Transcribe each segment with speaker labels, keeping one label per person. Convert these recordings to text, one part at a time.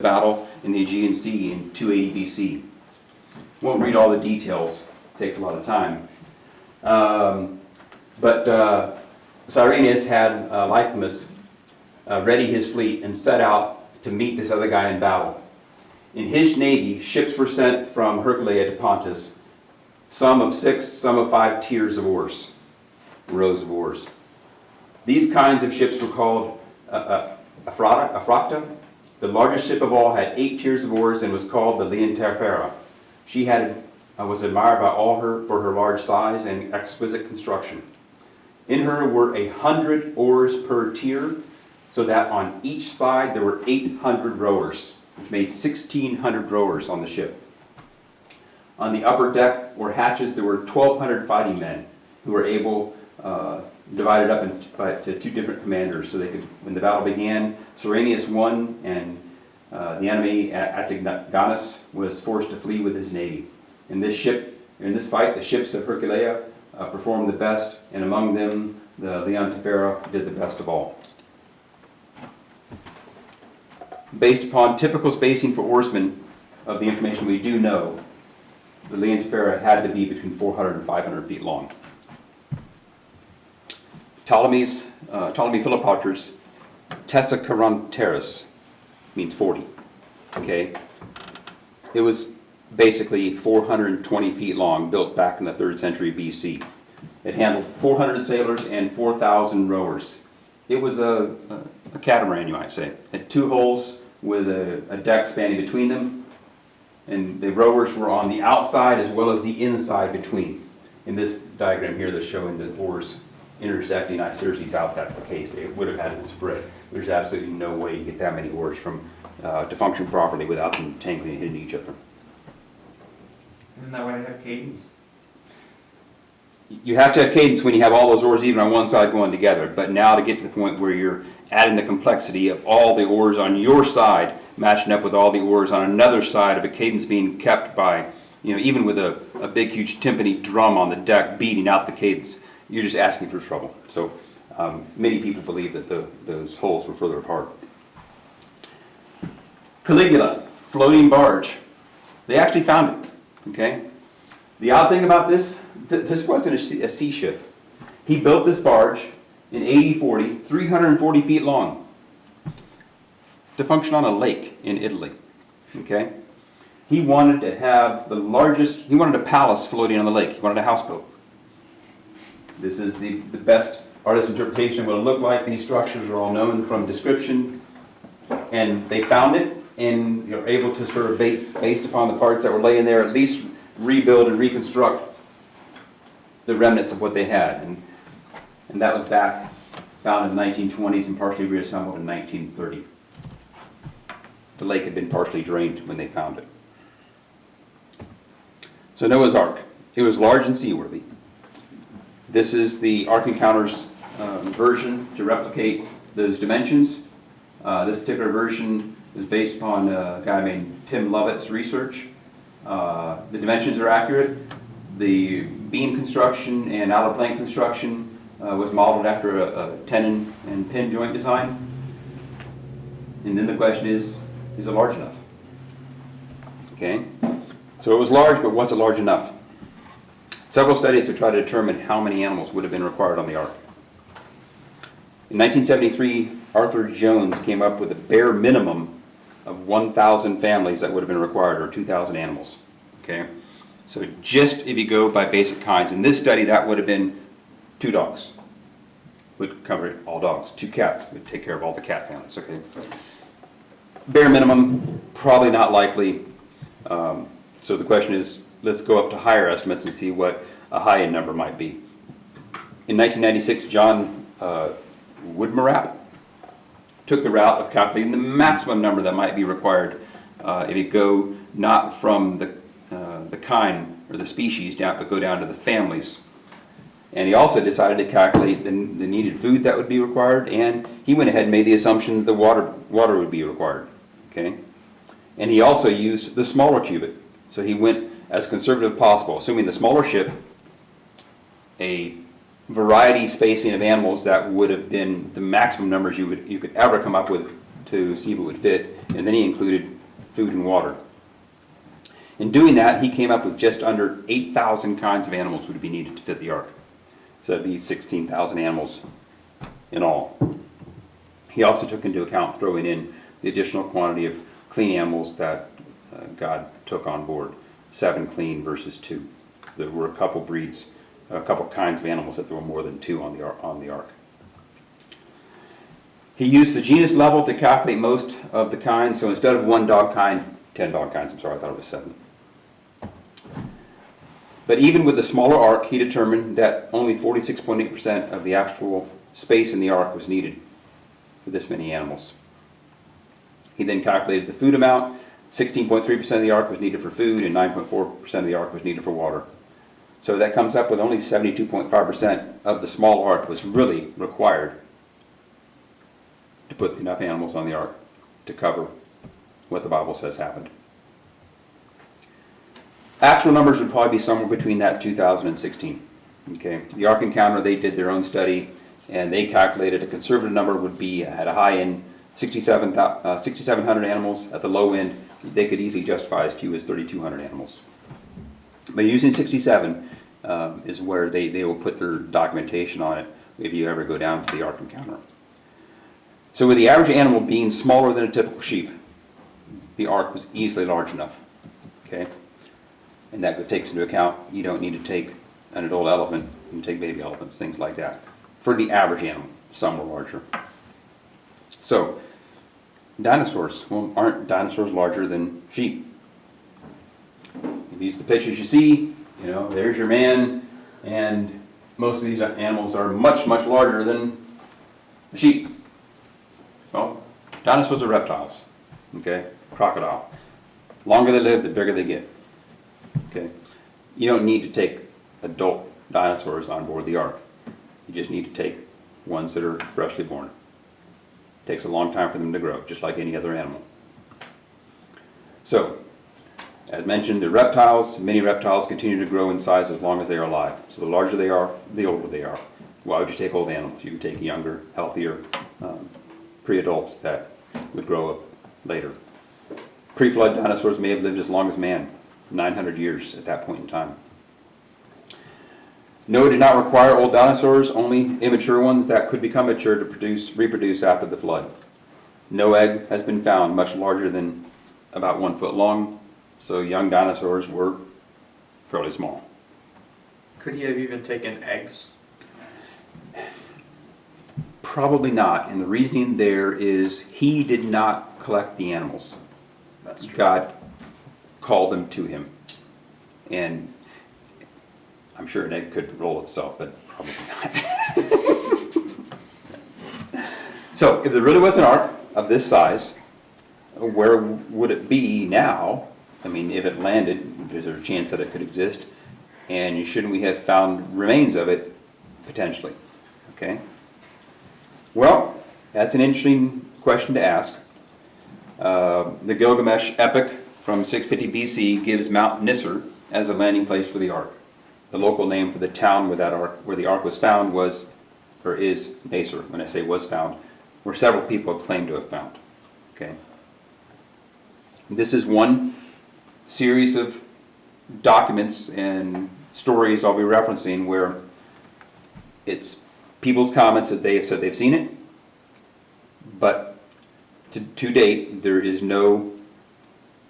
Speaker 1: battle in the Aegean Sea in 280 BC. Won't read all the details, takes a lot of time. But Cyrenius had Lycamus ready his fleet and set out to meet this other guy in battle. In his navy, ships were sent from Heraclea to Pontus, some of 6, some of 5 tiers of oars, rows of oars. These kinds of ships were called Aphracta. The largest ship of all had 8 tiers of oars and was called the Leontifera. She was admired by all for her large size and exquisite construction. In her were 100 oars per tier, so that on each side there were 800 rowers, which made 1,600 rowers on the ship. On the upper deck or hatches there were 1,200 fighting men who were able, divided up into 2 different commanders, so they could, when the battle began, Cyrenius won, and the enemy, Antigonus, was forced to flee with his navy. In this fight, the ships of Heraclea performed the best, and among them, the Leontifera did the best of all. Based upon typical spacing for oarsmen of the information we do know, the Leontifera had to be between 400 and 500 feet long. Ptolemy Philopater's Tessicaronteris means 40. Okay, it was basically 420 feet long, built back in the 3rd century BC. It handled 400 sailors and 4,000 rowers. It was a catamaran, you might say. It had 2 hulls with a deck spanning between them, and the rowers were on the outside as well as the inside between. In this diagram here, they're showing the oars intersecting. I seriously doubt that's the case. It would have had it spread. There's absolutely no way you get that many oars to function properly without them tangling and hitting each other.
Speaker 2: Isn't that why they have cadence?
Speaker 1: You have to have cadence when you have all those oars even on one side going together, but now to get to the point where you're adding the complexity of all the oars on your side matching up with all the oars on another side of a cadence being kept by, even with a big huge timpani drum on the deck beating out the cadence, you're just asking for trouble. So many people believe that those holes were further apart. Caligula, floating barge. They actually found it. Okay. The odd thing about this wasn't a sea ship. He built this barge in AD 40, 340 feet long, to function on a lake in Italy. Okay. He wanted to have he wanted a palace floating on the lake. He wanted a houseboat. This is the best artist's interpretation of what it looked like. These structures are all known from description, and they found it, and you're able to sort of, based upon the parts that were laying there, at least rebuild and reconstruct the remnants of what they had. And that was found in the 1920s and partially reassembled in 1930. The lake had been partially drained when they found it. So Noah's Ark. It was large and seaworthy. This is the Ark Encounter's version to replicate those dimensions. This particular version is based upon a guy named Tim Lovett's research. The dimensions are accurate. The beam construction and outer plank construction was modeled after a tenon and pin joint design. And then the question is it large enough? Okay, so it was large, but was it large enough? Several studies have tried to determine how many animals would have been required on the Ark. In 1973, Arthur Jones came up with a bare minimum of 1,000 families that would have been required, or 2,000 animals. Okay, so just if you go by basic kinds, in this study that would have been 2 dogs, would cover all dogs. 2 cats would take care of all the cat families. Okay, bare minimum, probably not likely. So the question is, let's go up to higher estimates and see what a high-end number might be. In 1996, John Woodmarap took the route of calculating the maximum number that might be required if you go not from the kind or the species down, but go down to the families. And he also decided to calculate the needed food that would be required, and he went ahead and made the assumption that the water would be required. Okay, and he also used the smaller cubit. So he went as conservative as possible, assuming the smaller ship, a variety spacing of animals that would have been the maximum numbers you could ever come up with to see if it would fit, and then he included food and water. In doing that, he came up with just under 8,000 kinds of animals would be needed to fit the ark. So that'd be 16,000 animals in all. He also took into account throwing in the additional quantity of clean animals that God took on board, 7 clean versus 2. So there were a couple breeds, a couple kinds of animals that there were more than 2 on the ark. He used the genus level to calculate most of the kinds, so instead of 1 dog kind, 10 dog kinds, I thought it was 7. But even with the smaller ark, he determined that only 46.8% of the actual space in the ark was needed for this many animals. He then calculated the food amount. 16.3% of the ark was needed for food, and 9.4% of the ark was needed for water. So that comes up with only 72.5% of the small ark was really required to put enough animals on the ark to cover what the Bible says happened. Actual numbers would probably be somewhere between that 2016. Okay, the Ark Encounter, they did their own study, and they calculated a conservative number would be at a high end 6,700 animals. At the low end, they could easily justify as few as 3,200 animals. But using 67 is where they will put their documentation on it if you ever go down to the Ark Encounter. So with the average animal being smaller than a typical sheep, the ark was easily large enough. Okay, and that takes into account you don't need to take an adult elephant, you can take baby elephants, things like that. For the average animal, some were larger. So, dinosaurs. Well, aren't dinosaurs larger than sheep? These are the pictures you see. You know, there's your man, and most of these animals are much, much larger than the sheep. Well, dinosaurs are reptiles. Okay, crocodile. Longer they live, the bigger they get. Okay, you don't need to take adult dinosaurs on board the ark. You just need to take ones that are freshly born. It takes a long time for them to grow, just like any other animal. So, as mentioned, the reptiles, many reptiles continue to grow in size as long as they are alive. So the larger they are, the older they are. Why would you take old animals? You would take younger, healthier pre-adults that would grow up later. Pre-flood dinosaurs may have lived as long as man, 900 years at that point in time. Noah did not require old dinosaurs, only immature ones that could become mature to reproduce after the flood. No egg has been found much larger than about 1 foot long, so young dinosaurs were fairly small.
Speaker 2: Could he have even taken eggs?
Speaker 1: Probably not, and the reasoning there is he did not collect the animals.
Speaker 2: That's true.
Speaker 1: God called them to him, and I'm sure an egg could roll itself, but probably not. So, if there really was an ark of this size, where would it be now? I mean, if it landed, is there a chance that it could exist? And shouldn't we have found remains of it? Potentially. Okay? Well, that's an interesting question to ask. The Gilgamesh epic from 650 BC gives Mount Nisr as a landing place for the ark. The local name for the town where the ark was found was, or is, Nasr. When I say was found, where several people have claimed to have found. Okay. This is one series of documents and stories I'll be referencing where it's people's comments that they have said they've seen it, but to date there is no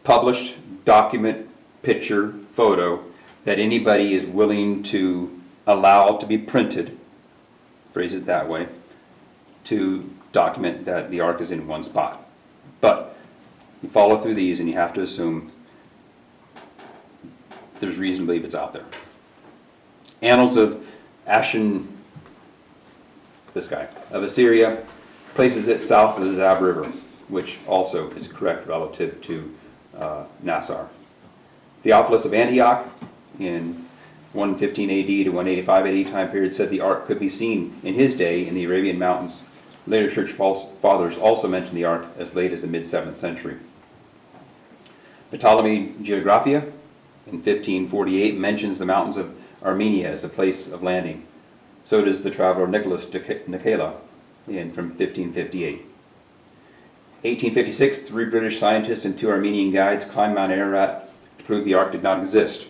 Speaker 1: published document, picture, photo that anybody is willing to allow to be printed, phrase it that way, to document that the ark is in one spot. But you follow through these and you have to assume there's reason to believe it's out there. Annals of Ashen, this guy, of Assyria, places it south of the Zab River, which also is correct relative to Nassar. Theophilus of Antioch in 115 AD to 185 AD time period said the ark could be seen in his day in the Arabian mountains. Later church fathers also mentioned the ark as late as the mid-7th century. Ptolemy Geographia in 1548 mentions the mountains of Armenia as a place of landing. So does the traveler Nicholas de Nicaea from 1558. 1856, 3 British scientists and 2 Armenian guides climbed Mount Ararat to prove the Ark did not exist.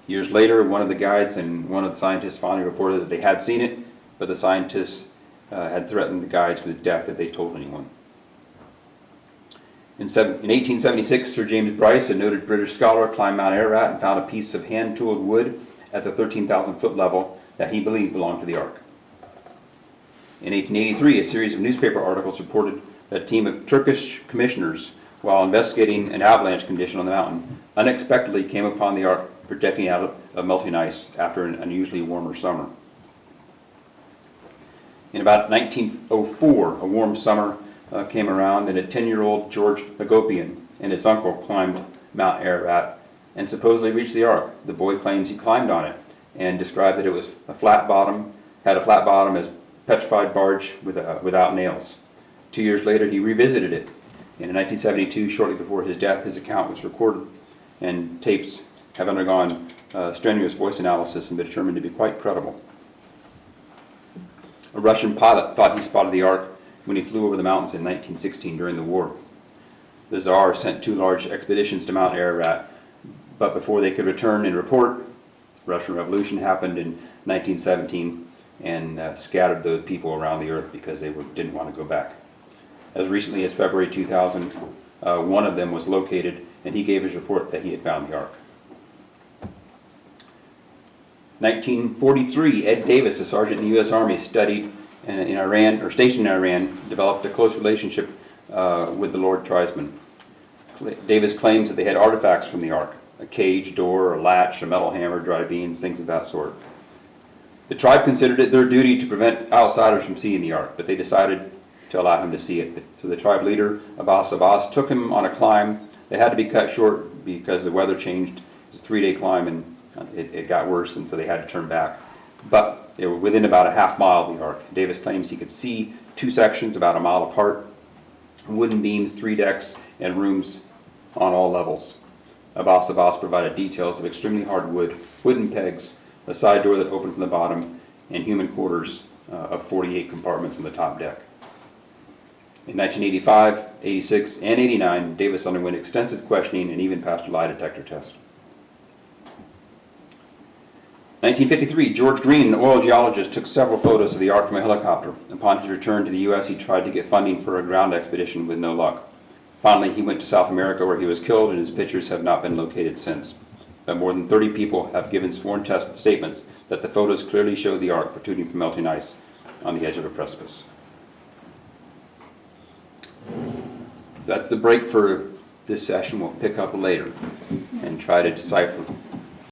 Speaker 1: Years later, one of the guides and one of the scientists finally reported that they had seen it, but the scientists had threatened the guides with death if they told anyone. In 1876, Sir James Bryce, a noted British scholar, climbed Mount Ararat and found a piece of hand-tooled wood at the 13,000-foot level that he believed belonged to the Ark. In 1883, a series of newspaper articles reported that a team of Turkish commissioners, while investigating an avalanche condition on the mountain, unexpectedly came upon the Ark projecting out of melting ice after an unusually warmer summer. In about 1904, a warm summer came around, and a 10-year-old George Hagopian and his uncle climbed Mount Ararat and supposedly reached the Ark. The boy claims he climbed on it and described that it was had a flat bottom as petrified barge without nails. 2 years later, he revisited it. In 1972, shortly before his death, his account was recorded, and tapes have undergone strenuous voice analysis and been determined to be quite credible. A Russian pilot thought he spotted the Ark when he flew over the mountains in 1916 during the war. The Tsar sent 2 large expeditions to Mount Ararat, but before they could return and report, the Russian Revolution happened in 1917 and scattered those people around the earth because they didn't want to go back. As recently as February 2000, one of them was located, and he gave his report that he had found the Ark. 1943, Ed Davis, a sergeant in the U.S. Army, studied in Iran, or stationed in Iran, developed a close relationship with the Lord Tribesmen. Davis claims that they had artifacts from the Ark: a cage, door, a latch, a metal hammer, dried beans, things of that sort. The tribe considered it their duty to prevent outsiders from seeing the Ark, but they decided to allow him to see it. So the tribe leader, Abbas, took him on a climb. They had to be cut short because the weather changed. It was a 3-day climb, and it got worse, and so they had to turn back. But they were within about a half mile of the Ark. Davis claims he could see 2 sections about a mile apart, wooden beams, 3 decks, and rooms on all levels. Abbas provided details of extremely hard wood, wooden pegs, a side door that opened from the bottom, and human quarters of 48 compartments on the top deck. In 1985, 86, and 89, Davis underwent extensive questioning and even passed a lie detector test. 1953, George Green, an oil geologist, took several photos of the Ark from a helicopter. Upon his return to the U.S., he tried to get funding for a ground expedition with no luck. Finally, he went to South America, where he was killed, and his pictures have not been located since. But more than 30 people have given sworn statements that the photos clearly show the Ark protruding from melting ice on the edge of a precipice. That's the break for this session. We'll pick up later and try to decipher